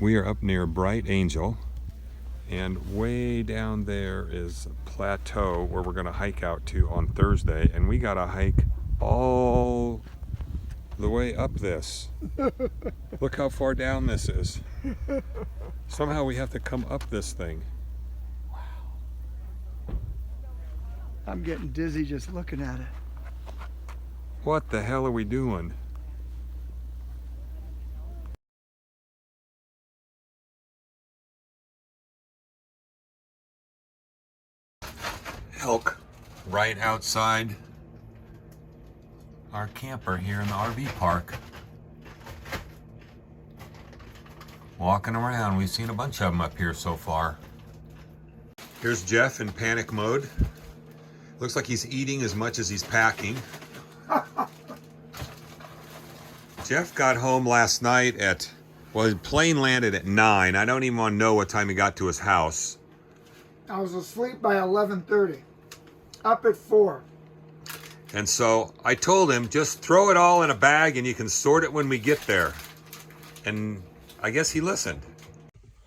We are up near Bright Angel, and way down there is a plateau where we're gonna hike out to on Thursday, and we gotta hike all the way up this. Look how far down this is. Somehow we have to come up this thing. I'm getting dizzy just looking at it. What the hell are we doing? Elk right outside our camper here in the RV park. Walking around, we've seen a bunch of them up here so far. Here's Jeff in panic mode. Looks like he's eating as much as he's packing. Jeff got home last night at, well, his plane landed at 9. I don't even want to know what time he got to his house. I was asleep by 11:30. Up at 4. And so I told him, just throw it all in a bag and you can sort it when we get there. And I guess he listened.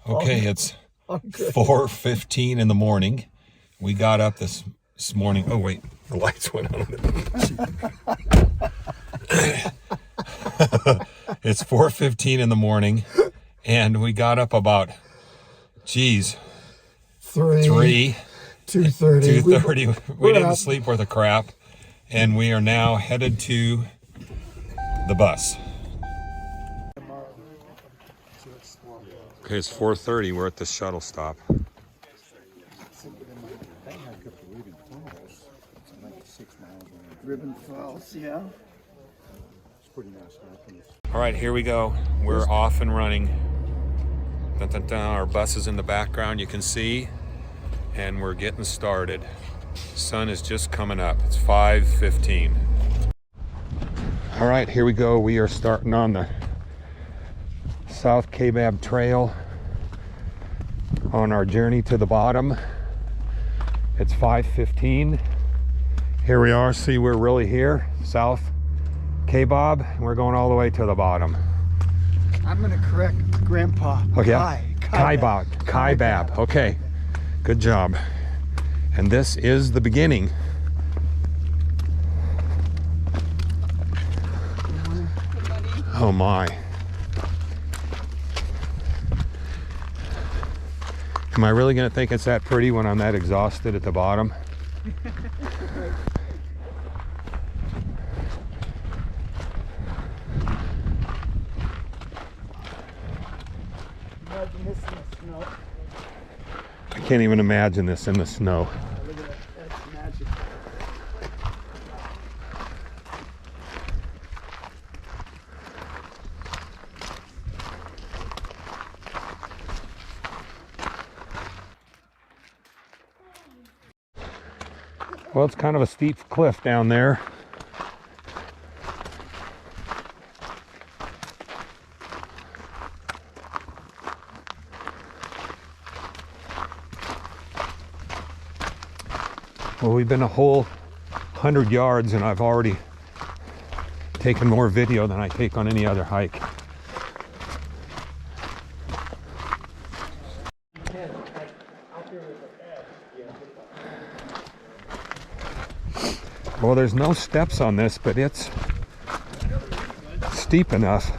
Okay, it's 4:15 in the morning. We got up this morning. Oh wait, the lights went on. It's 4:15 in the morning, and we got up about, geez, 2:30. 2:30. We didn't sleep worth a crap, and we are now headed to the bus. Okay, it's 4:30. We're at the shuttle stop. Ribbon Falls, yeah. All right, here we go. We're off and running. Dun, dun, dun. Our bus is in the background, you can see, and we're getting started. Sun is just coming up. It's 5:15. All right, here we go. We are starting on the South Kabab Trail on our journey to the bottom. It's 5:15. Here we are. See, we're really here, South Kabab, and we're going all the way to the bottom. I'm going to correct Grandpa. Okay. Kabab. Okay. Good job. And this is the beginning. Oh my. Am I really going to think it's that pretty when I'm that exhausted at the bottom? Imagine this in the snow. I can't even imagine this in the snow. Look at that. That's magic. Well, it's kind of a steep cliff down there. Well, we've been a whole 100 yards and I've already taken more video than I take on any other hike. Well, there's no steps on this, but it's steep enough.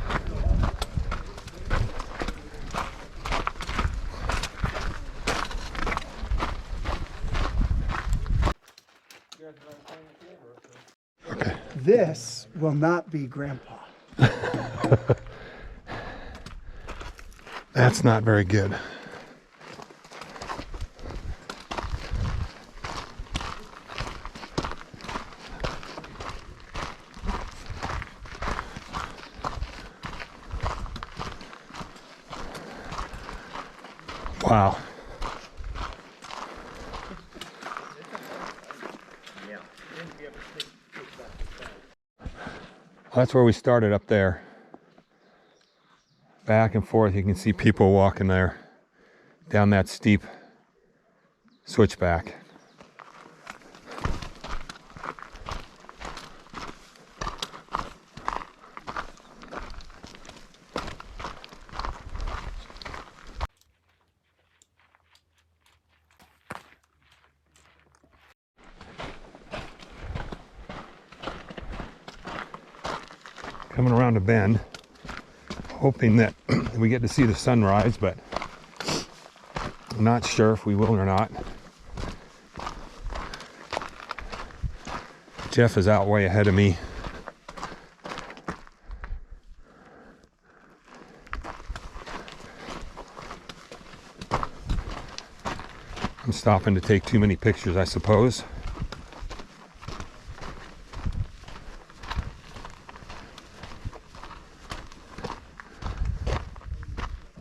Okay. This will not be Grandpa. That's not very good. Wow. That's where we started, up there. Back and forth, you can see people walking there down that steep switchback. coming around a bend, hoping that we get to see the sunrise, but I'm not sure if we will or not. Jeff is out way ahead of me. I'm stopping to take too many pictures, I suppose.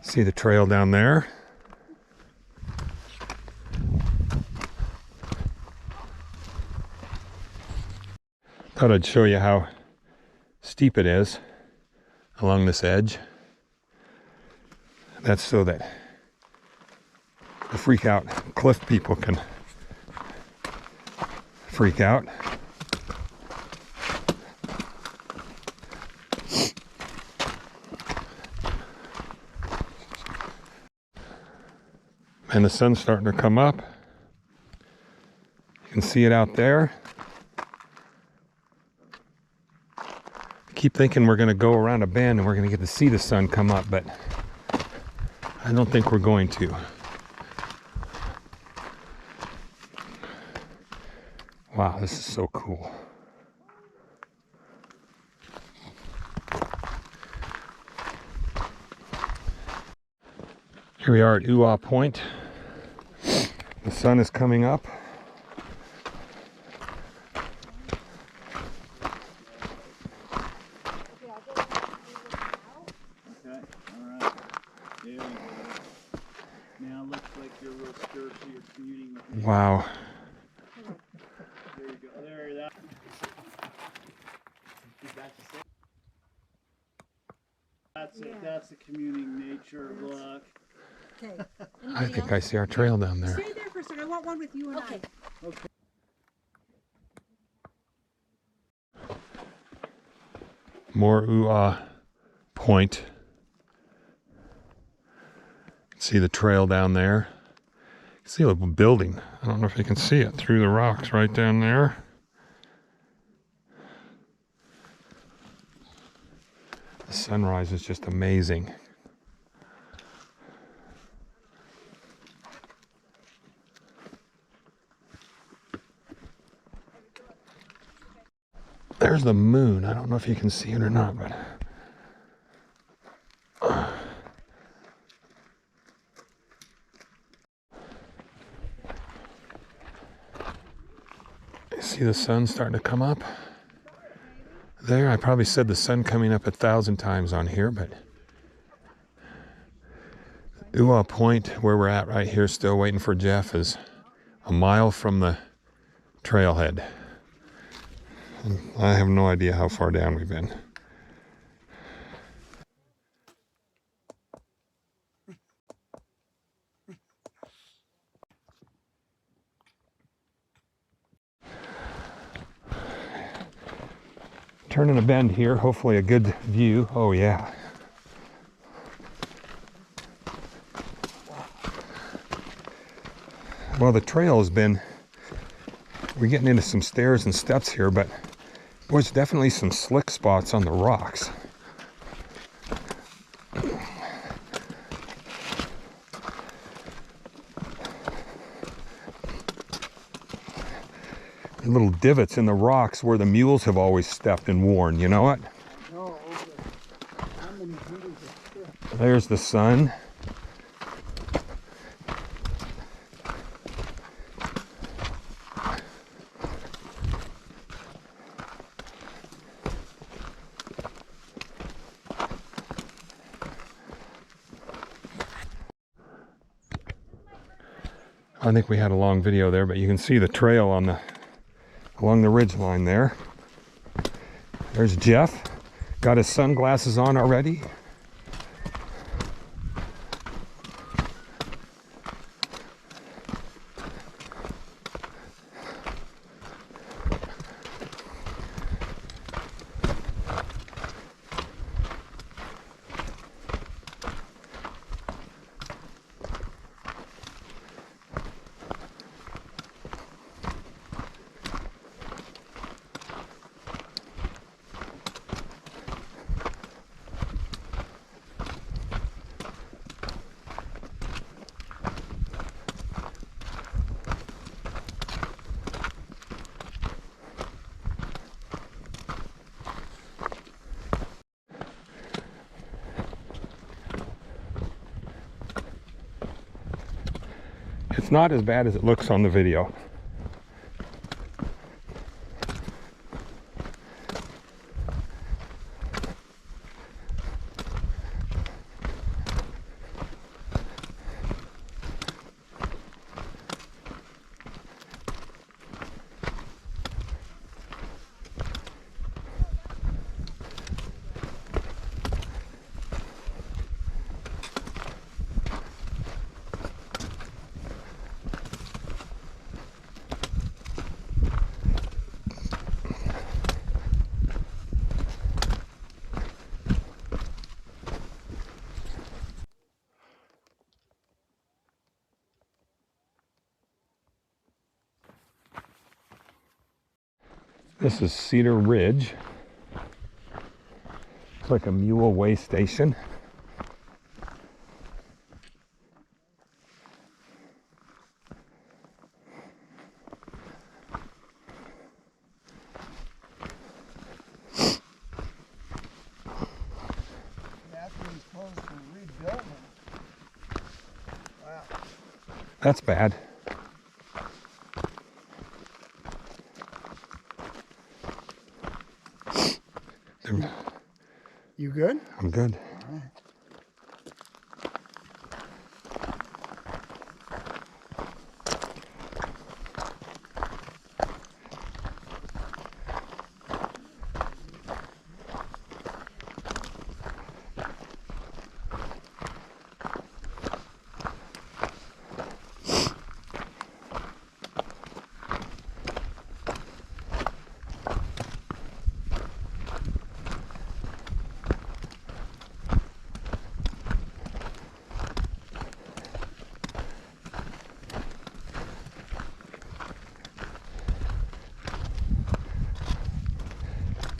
See the trail down there? Thought I'd show you how steep it is along this edge. That's so that the freak out cliff people can freak out. And the sun's starting to come up. You can see it out there. I keep thinking we're going to go around a bend and we're going to get to see the sun come up, but I don't think we're going to. Wow, this is so cool. Here we are at Uwa Point. The sun is coming up. Okay, alright. There we go. Now it looks like you're real scared, so you're commuting with me. Wow. There you go. There, that. That's it. That's the commuting nature. Look. Okay. I think I see our trail down there. Stay there for a second. I want one with you and I. Okay. More Uwa Point. See the trail down there. You can see a little building. I don't know if you can see it through the rocks right down there. The sunrise is just amazing. There's the moon. I don't know if you can see it or not, but you see the sun starting to come up there. I probably said the sun coming up 1,000 times on here, but Uwa Point, where we're at right here, still waiting for Jeff, is a mile from the trailhead. I have no idea how far down we've been. Turning a bend here, hopefully a good view. Oh yeah. Well, the trail has been, we're getting into some stairs and steps here, but there's definitely some slick spots on the rocks. Little divots in the rocks where the mules have always stepped and worn, you know what? No, over how many hundreds of steps? There's the sun. I think we had a long video there, but you can see the trail on the along the ridge line there. There's Jeff, got his sunglasses on already. It's not as bad as it looks on the video. This is Cedar Ridge. It's like a mule way station. Bathroom's closed for rebuilding. Wow. That's bad. You good? I'm good. All right.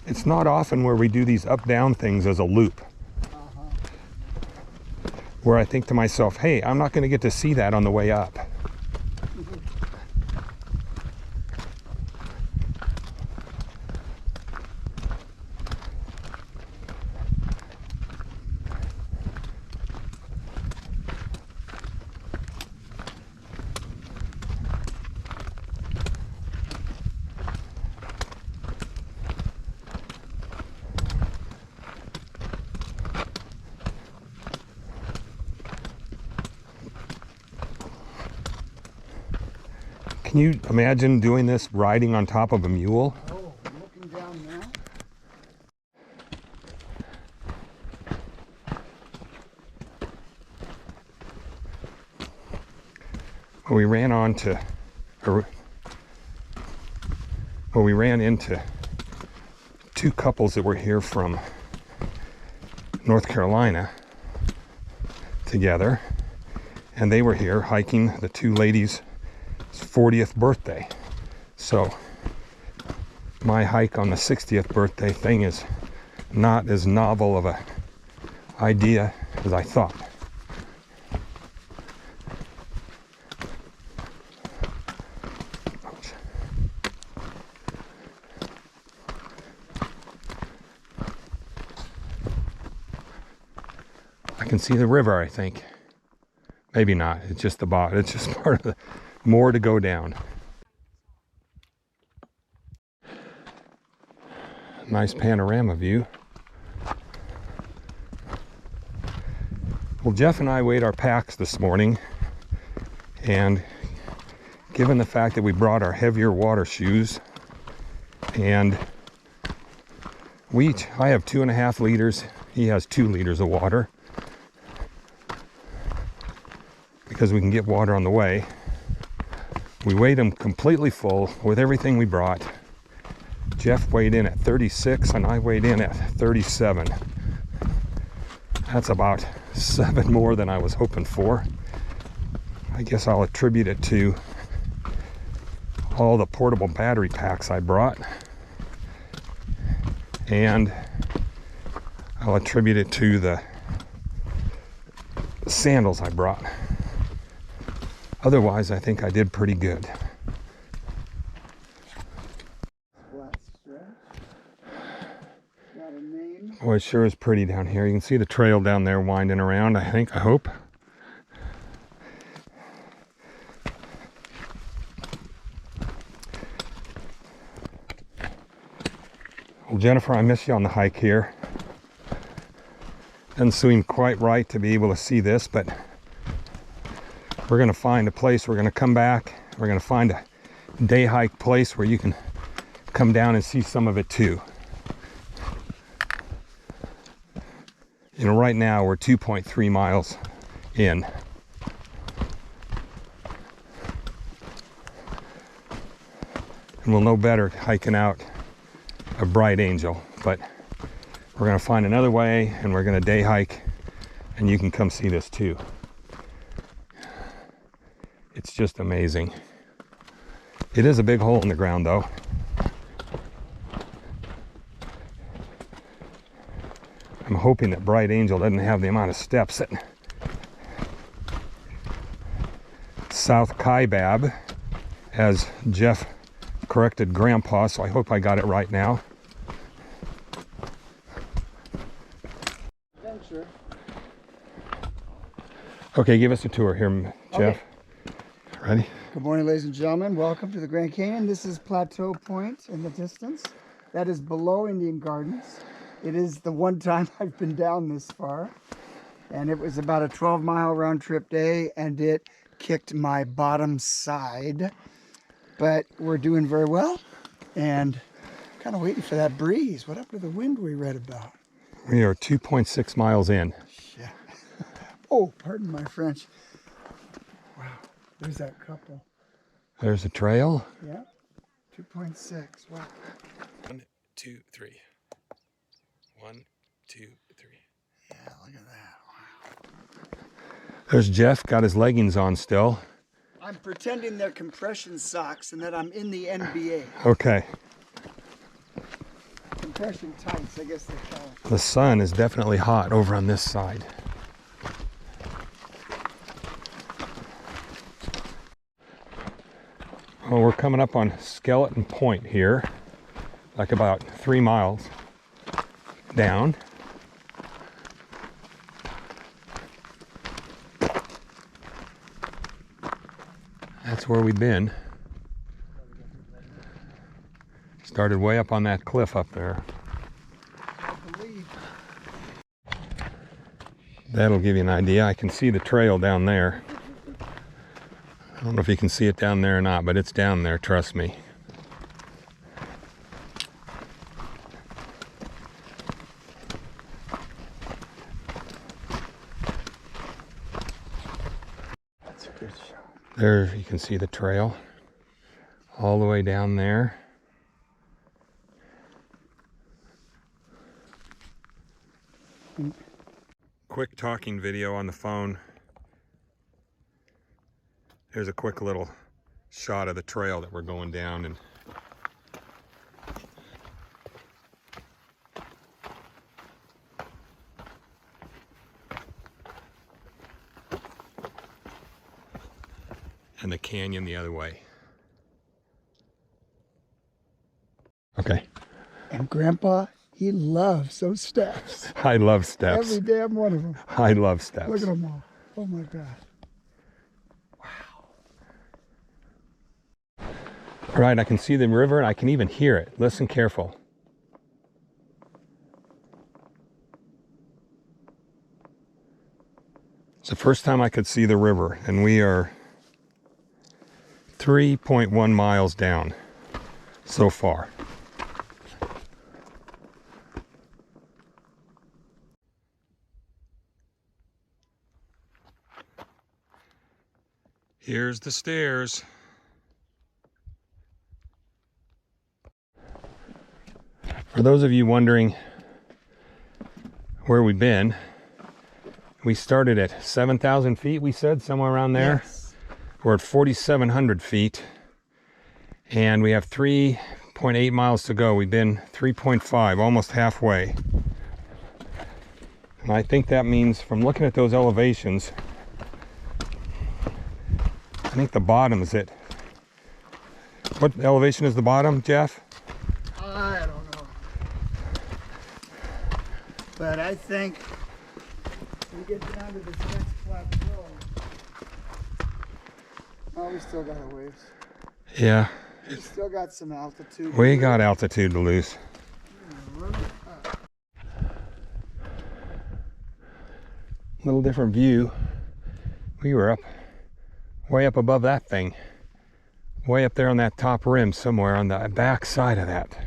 It's not often where we do these up-down things as a loop. Where I think to myself, hey, I'm not going to get to see that on the way up. Can you imagine doing this riding on top of a mule? Oh, I'm looking down now. Well, we ran into two couples that were here from North Carolina together, and they were here hiking the two ladies' 40th birthday. So my hike on the 60th birthday thing is not as novel of a idea as I thought. I can see the river, I think. Maybe not. It's just the bottom. It's just part of the more to go down. Nice panorama view. Well, Jeff and I weighed our packs this morning, and given the fact that we brought our heavier water shoes, and I have 2.5 liters, he has 2 liters of water, because we can get water on the way. We weighed them completely full with everything we brought. Jeff weighed in at 36 and I weighed in at 37. That's about 7 more than I was hoping for. I guess I'll attribute it to all the portable battery packs I brought. And I'll attribute it to the sandals I brought. Otherwise, I think I did pretty good. Flat stretch. Got a name. Boy, it sure is pretty down here. You can see the trail down there winding around, I hope. Well, Jennifer, I miss you on the hike here. Doesn't seem quite right to be able to see this, but we're going to find a place. We're going to come back. We're going to find a day hike place where you can come down and see some of it too. You know, right now we're 2.3 miles in. And we'll know better hiking out a Bright Angel, but we're going to find another way and we're going to day hike, and you can come see this too. It's just amazing. It is a big hole in the ground though. I'm hoping that Bright Angel doesn't have the amount of steps that South Kabab, as Jeff corrected Grandpa, so I hope I got it right now. Adventure. Okay, give us a tour here, Jeff. Okay. Ready? Good morning, ladies and gentlemen. Welcome to the Grand Canyon. This is Plateau Point in the distance. That is below Indian Gardens. It is the one time I've been down this far. And it was about a 12-mile round trip day, and it kicked my bottom side. But we're doing very well, and kind of waiting for that breeze. What happened to the wind we read about? We are 2.6 miles in. Shit. Oh, pardon my French. Wow, there's that couple. There's a trail. Yeah, 2.6. Wow. 1, 2, 3. 1, 2, 3. Yeah, look at that. Wow. There's Jeff, got his leggings on still. I'm pretending they're compression socks and that I'm in the NBA. Okay. Compression tights, I guess they call it. The sun is definitely hot over on this side. Well, we're coming up on Skeleton Point here, like about 3 miles down. That's where we've been. Started way up on that cliff up there. I believe. That'll give you an idea. I can see the trail down there. I don't know if you can see it down there or not, but it's down there, trust me. That's a good shot. There you can see the trail all the way down there. Quick talking video on the phone. Here's a quick little shot of the trail that we're going down, and the canyon the other way. Okay. And Grandpa, he loves those steps. I love steps. Every damn one of them. I love steps. Look at them all. Oh my God. All right, I can see the river and I can even hear it. Listen careful. It's the first time I could see the river, and we are 3.1 miles down so far. Here's the stairs. For those of you wondering where we've been, we started at 7,000 feet, we said, somewhere around there. Yes. We're at 4,700 feet, and we have 3.8 miles to go. We've been 3.5, almost halfway. And I think that means, from looking at those elevations, I think the bottom is it. What elevation is the bottom, Jeff? I don't know. But I think we get down to this next plateau. Oh, we still got a ways. Yeah. We still got some altitude. We got altitude to lose. little different view. We were up, way up above that thing. Way up there on that top rim somewhere on the back side of that.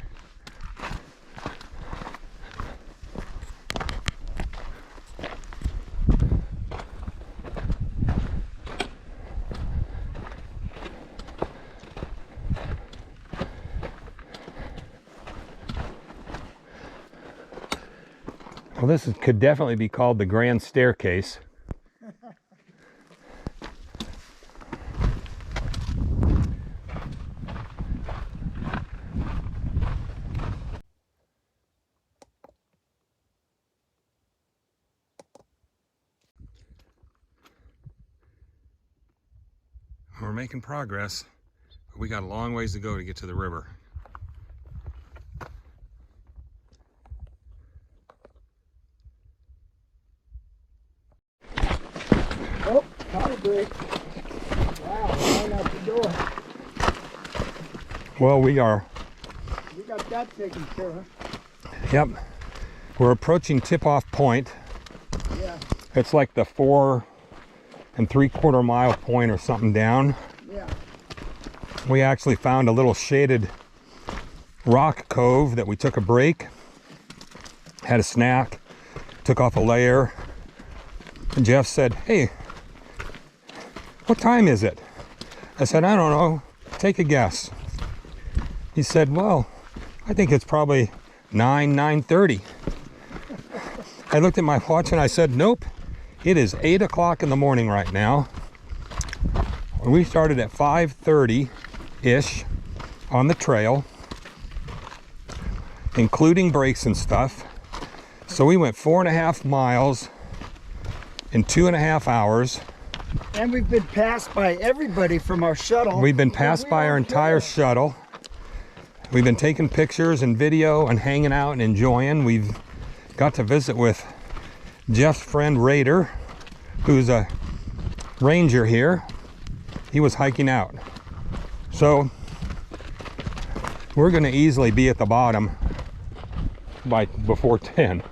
Well, this could definitely be called the Grand Staircase. We're making progress, but we got a long ways to go to get to the river. Oh, power brake. Wow, right out the door. Well, we are, We got that taken care of. yep, we're approaching tip-off point. Yeah, It's like the 4 3/4 mile point or something down. yeah. We actually found a little shaded rock cove that we took a break, had a snack, took off a layer, and Jeff said, "Hey, what time is it?" I said, "I don't know, take a guess." He said, "Well, I think it's probably 9:30. I looked at my watch and I said, "Nope, it is 8 o'clock in the morning right now." We started at 5:30-ish on the trail, including breaks and stuff. So we went 4.5 miles in 2.5 hours. And we've been passed by everybody from our shuttle. We've been passed by our entire shuttle. We've been taking pictures and video and hanging out and enjoying. We've got to visit with Jeff's friend Raider, who's a ranger here. He was hiking out. So we're gonna easily be at the bottom before 10.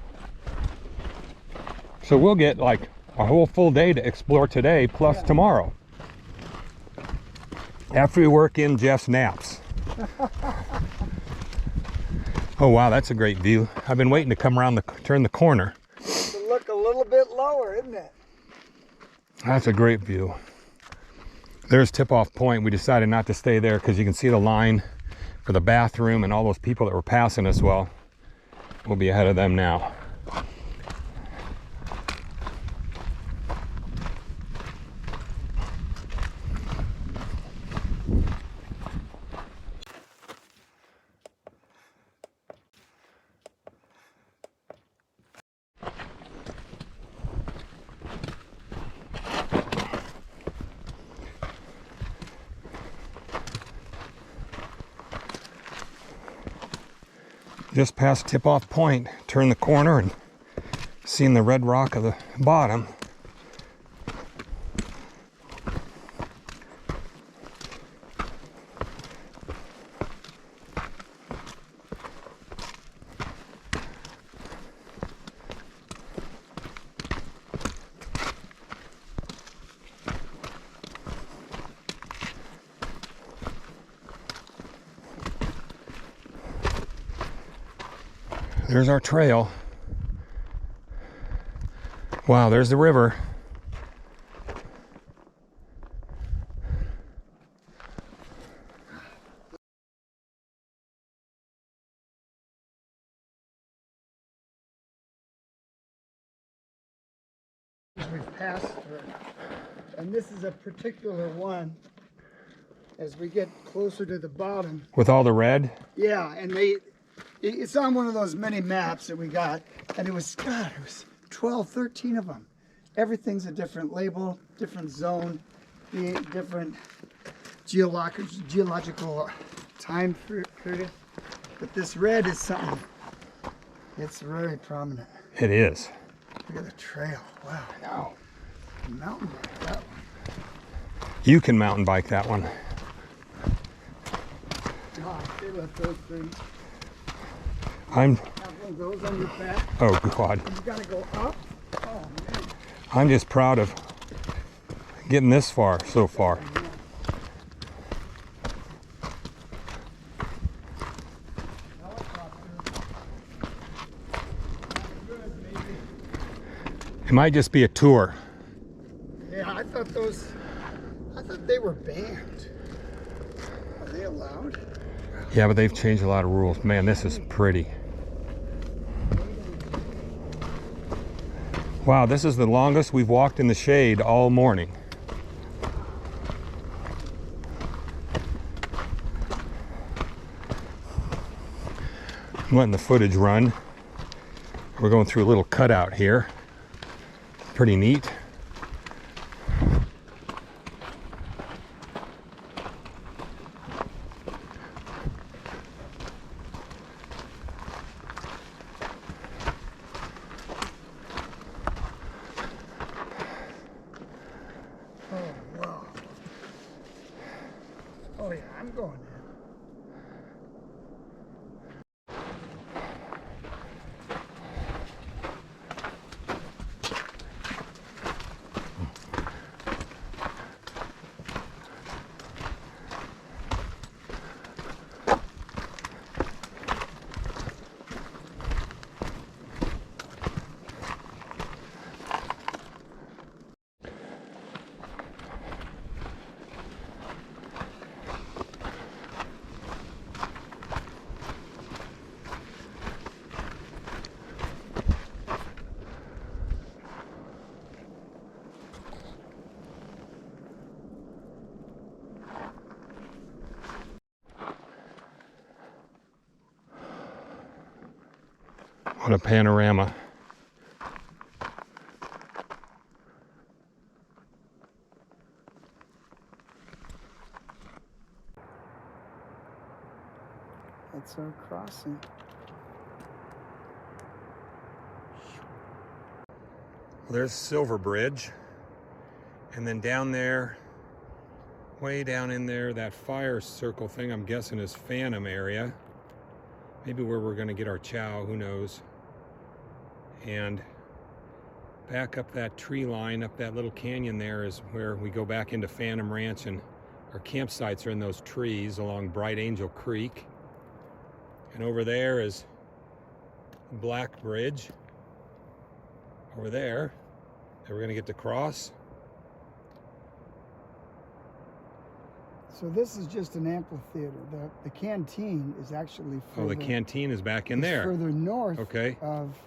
So we'll get like a whole full day to explore today plus tomorrow. After we work in Jeff's naps. Oh wow, that's a great view. I've been waiting to come around turn the corner. To look a little bit lower, isn't it? That's a great view. There's tip-off point. We decided not to stay there because you can see the line for the bathroom and all those people that were passing us. Well, we'll be ahead of them now. Just past tip-off point, turn the corner and seeing the red rock of the bottom. There's our trail. Wow, there's the river. We've passed through. And this is a particular one as we get closer to the bottom. With all the red? Yeah, and it's on one of those mini maps that we got, and it was 12, 13 of them. Everything's a different label, different zone, different geological time period. But this red is something, it's very prominent. It is. Look at the trail, wow. Wow. Mountain bike, that one. You can mountain bike that one. God, they left those things. I'm, Have one of those on your back. oh God. You gotta go up. Oh man. I'm just proud of getting this far so far. It might just be a tour. Yeah, I thought they were banned. Are they allowed? Yeah, but they've changed a lot of rules. Man, this is pretty. Wow, this is the longest we've walked in the shade all morning. I'm letting the footage run. We're going through a little cutout here. Pretty neat. Oh, wow. Oh, yeah, I'm going in. What a panorama. That's our crossing. Well, there's Silver Bridge. And then down there, way down in there, that fire circle thing, I'm guessing is Phantom area. Maybe where we're gonna get our chow, who knows. And back up that tree line, up that little canyon there is where we go back into Phantom Ranch, and our campsites are in those trees along Bright Angel Creek. And over there is Black Bridge over there that we're gonna get to cross. So this is just an amphitheater. The canteen is actually further, Oh, the canteen is back in is there. further north Okay. of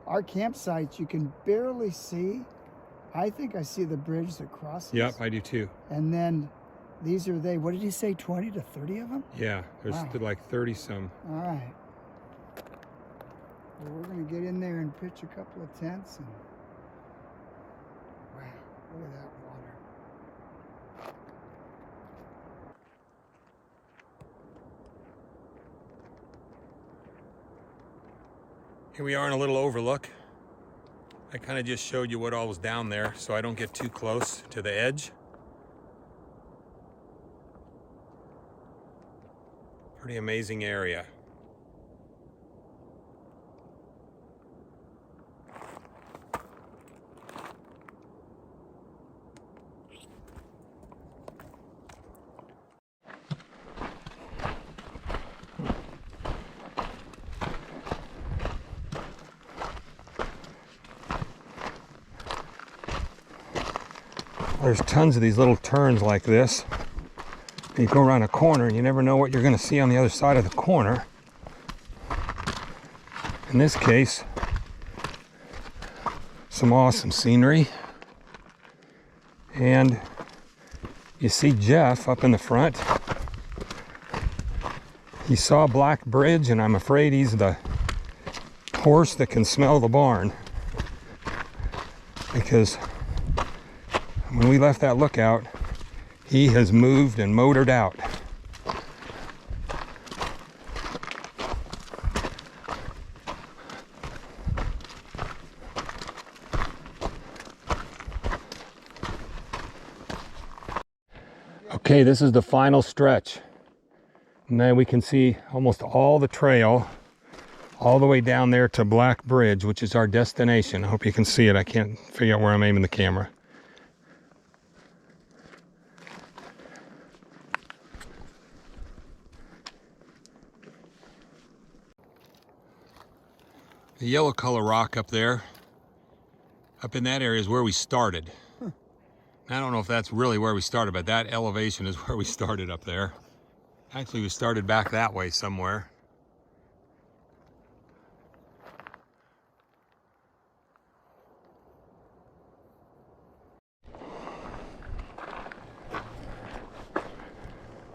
our campsites. You can barely see. I think I see the bridge that crosses. Yep, I do too. And then these are what did he say, 20 to 30 of them? Yeah, there's Wow. like 30 some. All right. Well, we're going to get in there and pitch a couple of tents. And wow, look at that water. Here we are in a little overlook. I kind of just showed you what all was down there so I don't get too close to the edge. Pretty amazing area. There's tons of these little turns like this. You go around a corner and you never know what you're going to see on the other side of the corner. In this case, some awesome scenery. And you see Jeff up in the front. He saw Black Bridge, and I'm afraid he's the horse that can smell the barn. Because when we left that lookout, he has moved and motored out. Okay, this is the final stretch. And then we can see almost all the trail all the way down there to Black Bridge, which is our destination. I hope you can see it. I can't figure out where I'm aiming the camera. The yellow color rock up there, up in that area is where we started. I don't know if that's really where we started, but that elevation is where we started up there. Actually, we started back that way somewhere.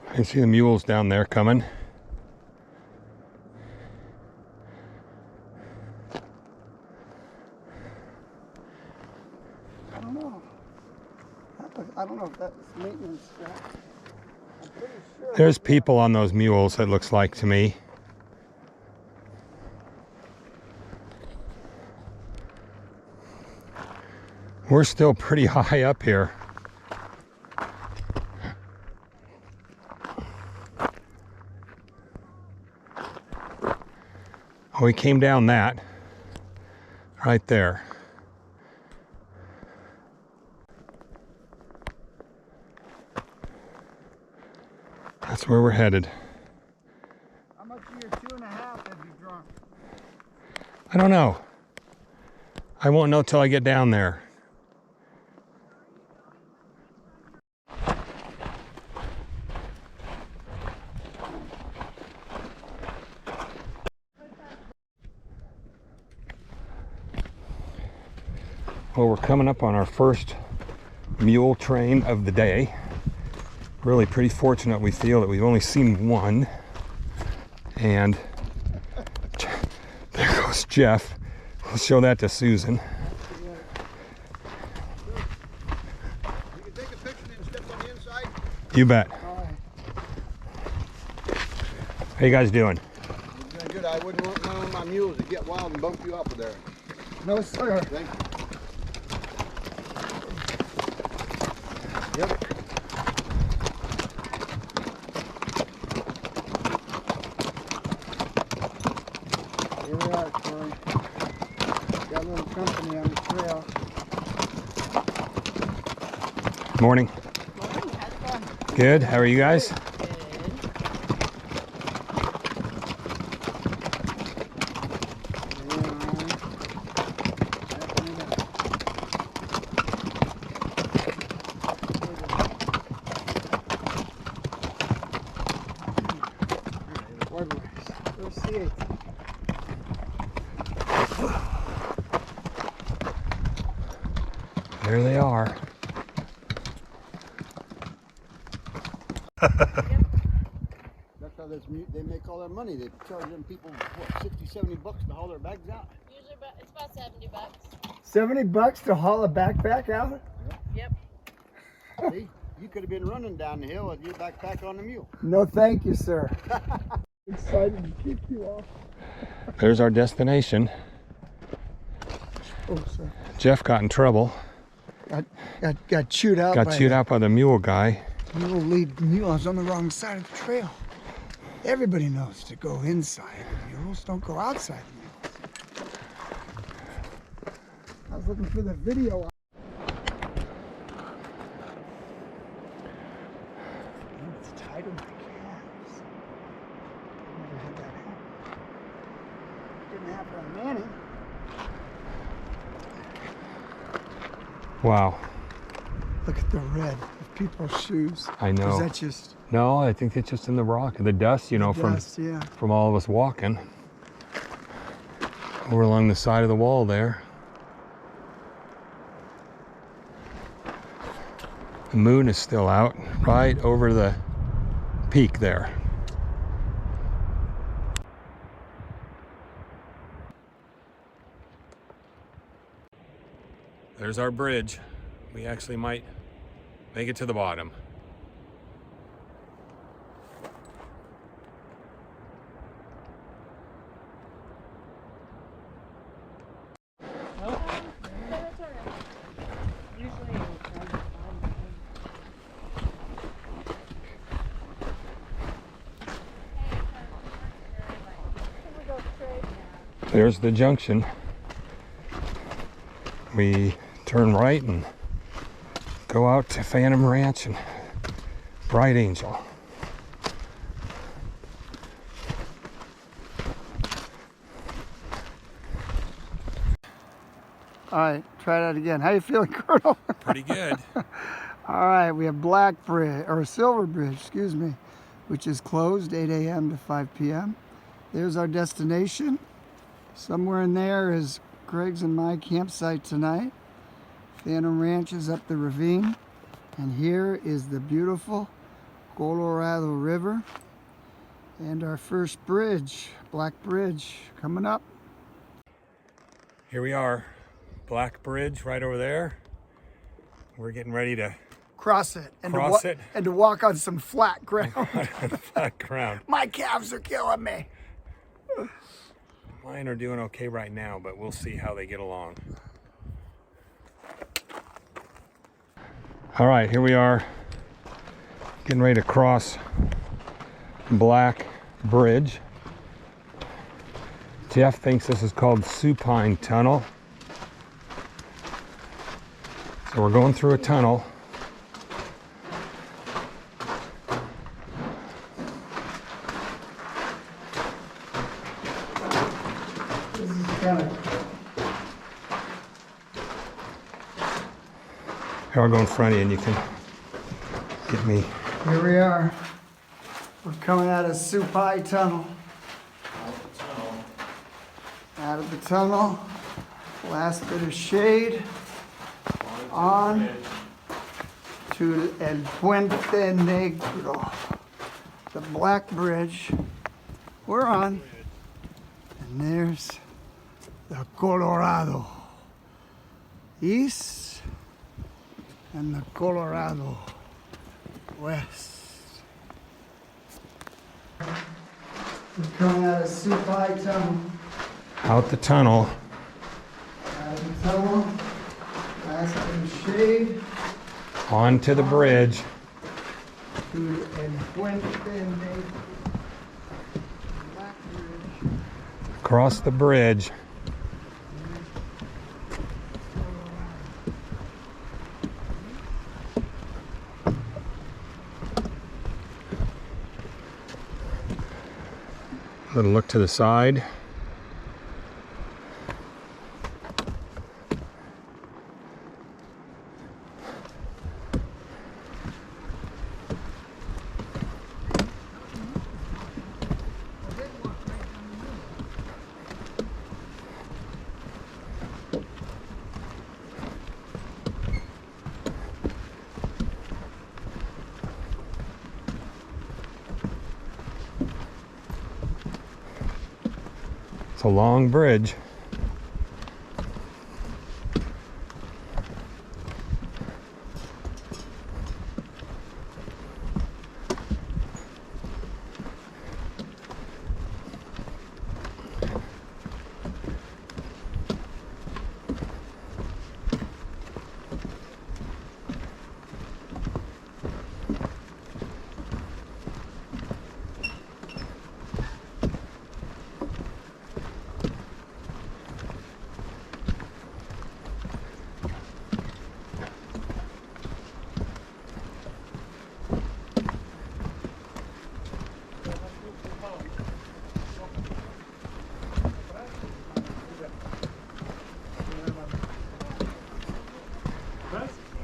I can see the mules down there coming. I don't know if that was maintenance stuff. I'm pretty sure. There's people on those mules, it looks like to me. We're still pretty high up here. Oh, we came down that right there. That's where we're headed. How much of your 2.5 have you drunk? I don't know. I won't know till I get down there. Well, we're coming up on our first mule train of the day. Really pretty fortunate, we feel, that we've only seen one. And there goes Jeff. We'll show that to Susan. You can take a picture and step on the inside. You bet. All right. How you guys doing? You're doing good. I wouldn't want none of my mules to get wild and bump you off of there. No, sir. Thank you. Yep. Here we are, Corey. Got a little company on the trail. Morning. Good. How are you guys? There they are. That's how they make all their money. They charge them people, what, 60, 70 bucks to haul their bags out. Usually it's about 70 bucks. 70 bucks to haul a backpack out? Yep. See, you could have been running down the hill with your backpack on the mule. No, thank you, sir. Excited to keep you off. There's our destination. Oh, sir. Jeff got in trouble. Got chewed out. Got chewed out by the mule guy. Mule lead mule. I was on the wrong side of the trail. Everybody knows to go inside the mules. Don't go outside the mules. I was looking for the video. It's tied in my calves. Never had that happen. Didn't happen on Manning. Wow. Look at the red of people's shoes. I know. Is that just No, I think it's just in the rock, the dust, you know, dust? Yeah. from all of us walking. Over along the side of the wall there. The moon is still out, right over the peak there. There's our bridge. We actually might make it to the bottom. There's the junction. We turn right and go out to Phantom Ranch and Bright Angel. All right, try that again. How you feeling, Colonel? Pretty good. All right, we have Black Bridge, or Silver Bridge, excuse me, which is closed 8 a.m. to 5 p.m. There's our destination. Somewhere in there is Greg's and my campsite tonight. Phantom Ranch is up the ravine. And here is the beautiful Colorado River. And our first bridge, Black Bridge, coming up. Here we are, Black Bridge right over there. We're getting ready to Cross it. And Cross it. And to walk on some flat ground. flat ground. My calves are killing me. Mine are doing okay right now, but we'll see how they get along. All right, here we are, getting ready to cross Black Bridge. Jeff thinks this is called Supine Tunnel. So we're going through a tunnel. This is kind of Here, I'll go in front of you and you can get me. Here we are. We're coming out of Supine Tunnel. Out of the tunnel. Last bit of shade. On to El Puente Negro. The Black Bridge. We're on. And there's the Colorado. East. And the Colorado West. We're coming out of Supine Tunnel. Out the tunnel. Out of the tunnel. Last bit of shade. Onto the bridge. To El Puente Negro. Black Bridge. Across the bridge. Little look to the side. It's a long bridge.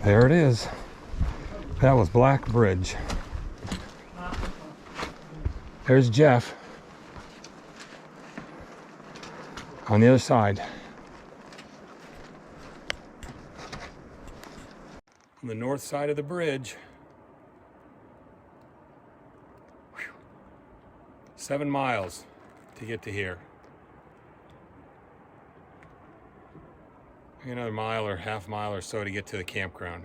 There it is. That was Black Bridge. There's Jeff on the other side. On the north side of the bridge. 7 miles to get to here. Another mile or half mile or so to get to the campground.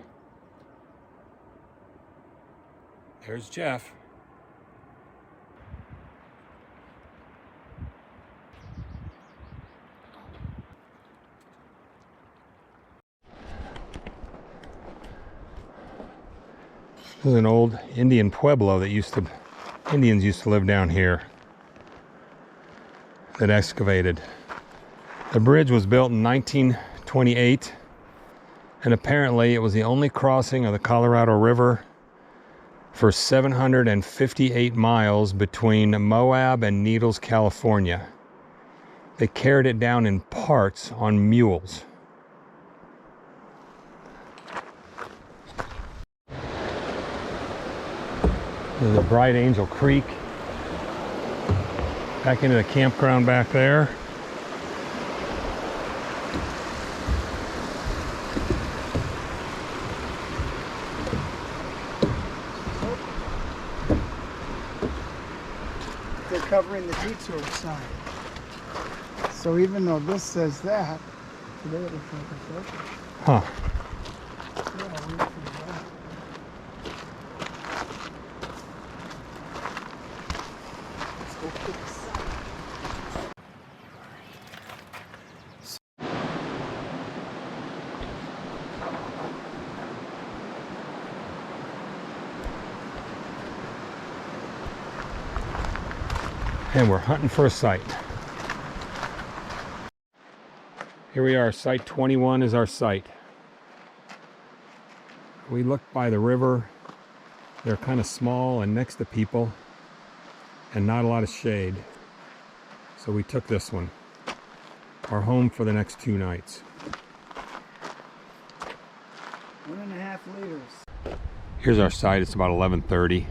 There's Jeff. This is an old Indian pueblo that Indians used to live down here, that excavated. The bridge was built in 1928, and apparently it was the only crossing of the Colorado River for 758 miles between Moab and Needles, California. They carried it down in parts on mules. There's a Bright Angel Creek. Back into the campground back there. They're covering the detour sign. So even though this says that, today it looks like it's open. Huh. Yeah, I'll read it from the back. Let's go fix. And we're hunting for a site. Here we are, site 21 is our site. We looked by the river. They're kind of small and next to people and not a lot of shade. So we took this one. Our home for the next 2 nights. 1.5 liters. Here's our site, it's about 11:30.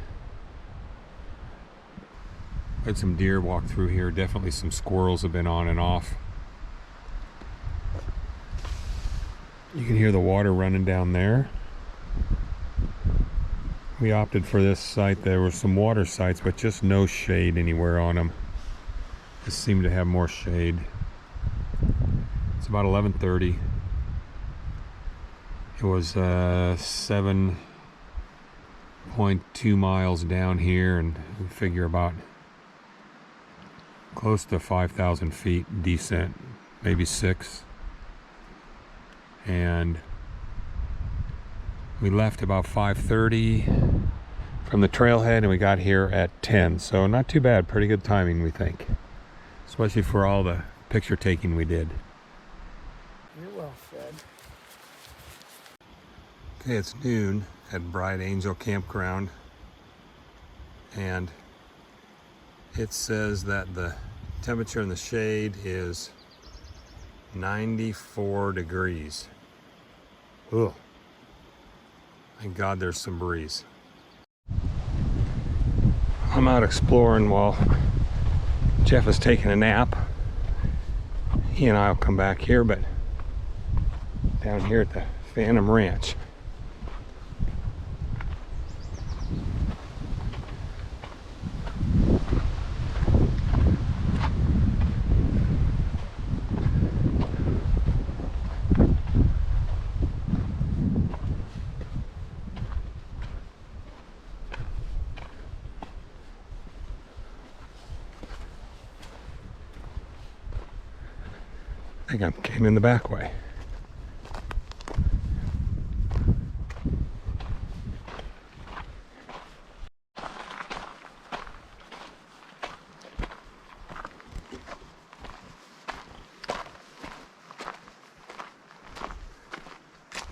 Had some deer walk through here. Definitely some squirrels have been on and off. You can hear the water running down there. We opted for this site. There were some water sites, but just no shade anywhere on them. This seemed to have more shade. It's about 11:30. It was 7.2 miles down here, and we figure about close to 5,000 feet descent, maybe 6. And we left about 5:30 from the trailhead, and we got here at 10. So not too bad, pretty good timing, we think, especially for all the picture taking we did. You're well fed. Okay, it's noon at Bright Angel Campground, and it says that the temperature in the shade is 94 degrees. Ugh. Thank God there's some breeze. I'm out exploring while Jeff is taking a nap. He and I will come back here, but down here at the Phantom Ranch. I think I came in the back way.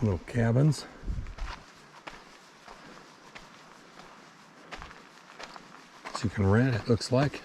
Little cabins. So you can rent, it looks like.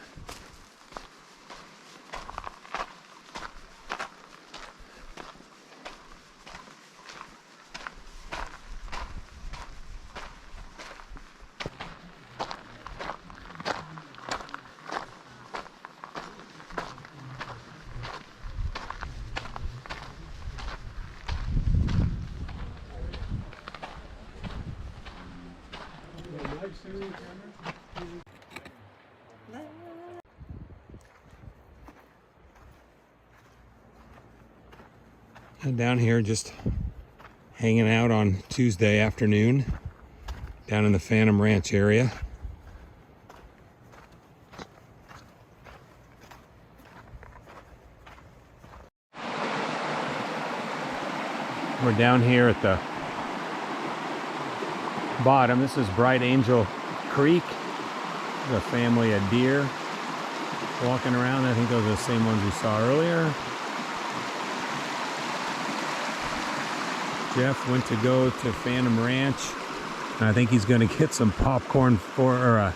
And down here, just hanging out on Tuesday afternoon down in the Phantom Ranch area. We're down here at the bottom. This is Bright Angel Creek. There's a family of deer walking around. I think those are the same ones we saw earlier. Jeff went to go to Phantom Ranch, and I think he's going to get some popcorn for, or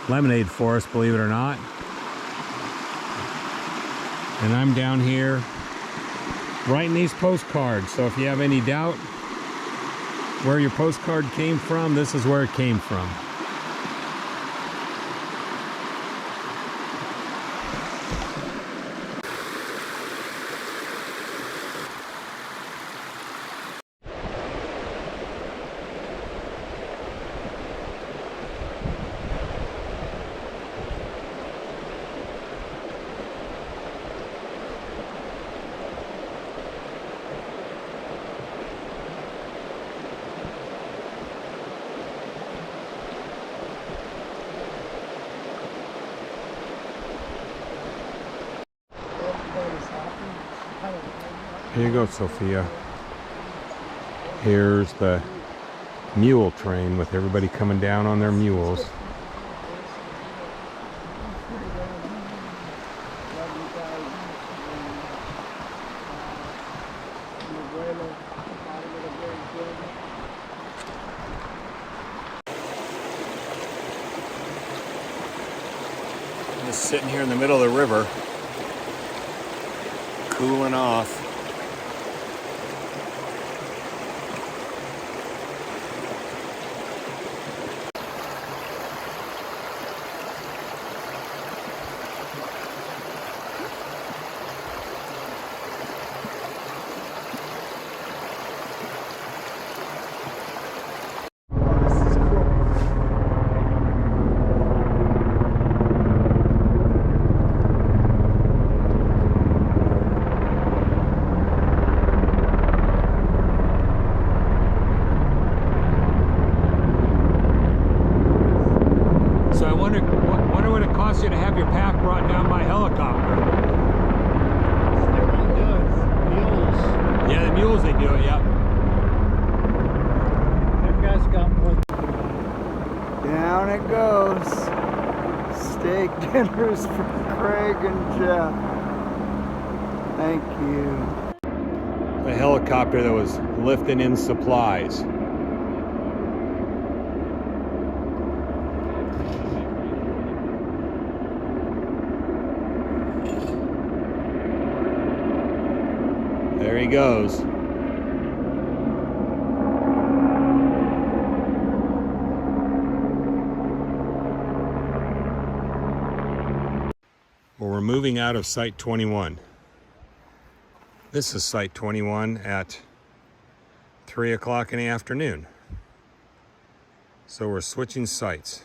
lemonade for us, believe it or not. And I'm down here writing these postcards, so if you have any doubt where your postcard came from, this is where it came from. Here you go, Sophia. Here's the Mule Train with everybody coming down on their mules. I'm just sitting here in the middle of the river, cooling off. Wonder what it costs you to have your pack brought down by helicopter. Everyone does. Mules. Yeah, the mules, they do it, yeah. Them guys got more. Down it goes. Steak dinners for Craig and Jeff. Thank you. The helicopter that was lifting in supplies. There he goes. Well, we're moving out of Site 21. This is Site 21 at 3 o'clock in the afternoon. So we're switching sites.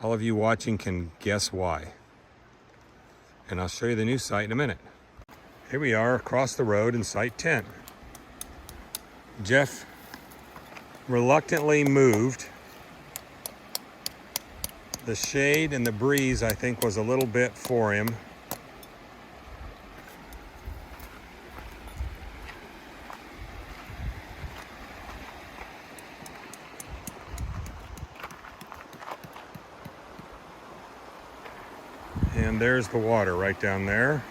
All of you watching can guess why. And I'll show you the new site in a minute. Here we are across the road in Site 10. Jeff reluctantly moved. The shade and the breeze, I think, was a little bit for him. And there's the water right down there.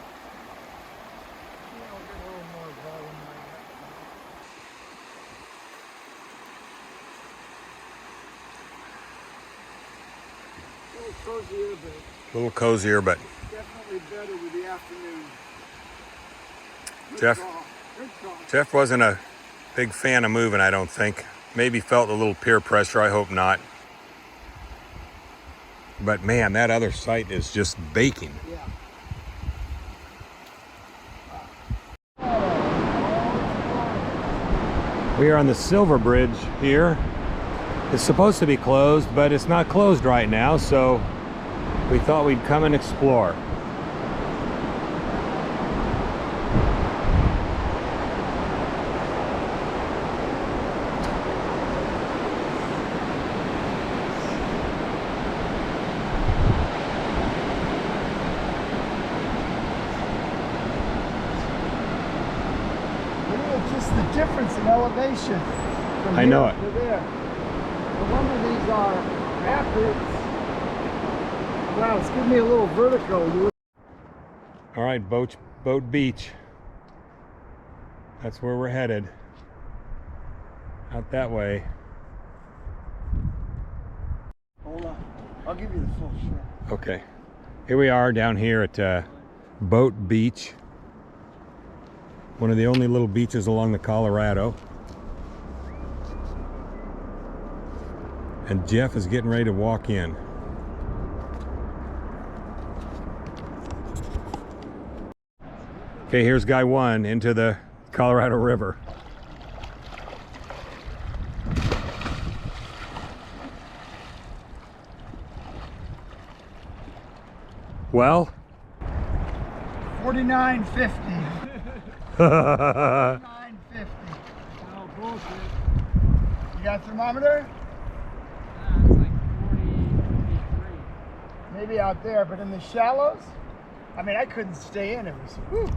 Cozier, but A little cozier, but definitely better with the afternoon. Jeff, Good call. Jeff wasn't a big fan of moving, I don't think. Maybe felt a little peer pressure, I hope not. But man, that other site is just baking. Yeah. We are on the Silver Bridge here. It's supposed to be closed, but it's not closed right now, so we thought we'd come and explore. Look at just the difference in elevation from I here know it. to there. No wonder these are rapids. Wow, it's giving me a little vertigo. All right, Boat Beach. That's where we're headed. Out that way. Hold on. I'll give you the full shot. Okay. Here we are down here at Boat Beach. One of the only little beaches along the Colorado. And Jeff is getting ready to walk in. Okay, here's guy one into the Colorado River. Well, $49.50. $49.50. Oh, bullshit. You got a thermometer? It's like 43. Maybe out there, but in the shallows? I mean, I couldn't stay in. It was, whew.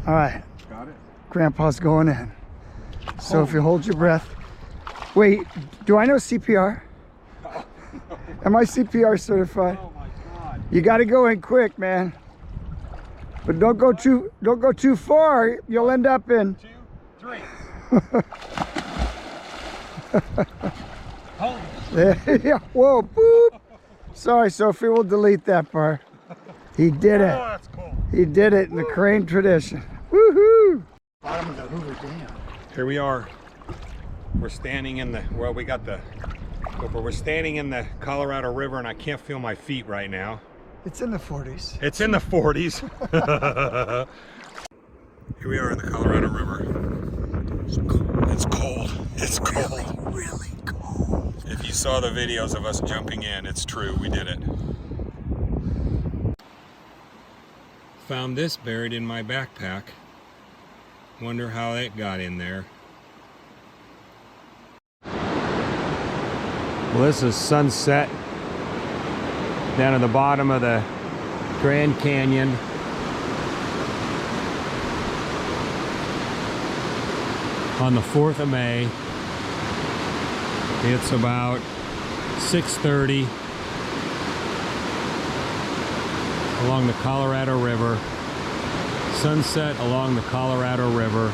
All right. Got it. Grandpa's going in. So if you hold your breath. Wait, do I know CPR? Am I CPR certified? Oh my God. You got to go in quick, man. But don't go too far. You'll end up in 2, 3. Hold it. yeah. Whoa, boop. Sorry, Sophie, we'll delete that part. He did it. Oh, that's cool. He did it in the crane tradition. Woohoo! Bottom of the Hoover Dam. Here we are. We're standing in the, well, we got the, we're standing in the Colorado River and I can't feel my feet right now. It's in the 40s. It's in the 40s. Here we are in the Colorado River. It's cold. It's cold. Really cold. If you saw the videos of us jumping in, it's true, we did it. Found this buried in my backpack. Wonder how it got in there. Well, this is sunset down at the bottom of the Grand Canyon. On the 4th of May. It's about 6:30 along the Colorado River. Sunset along the Colorado River.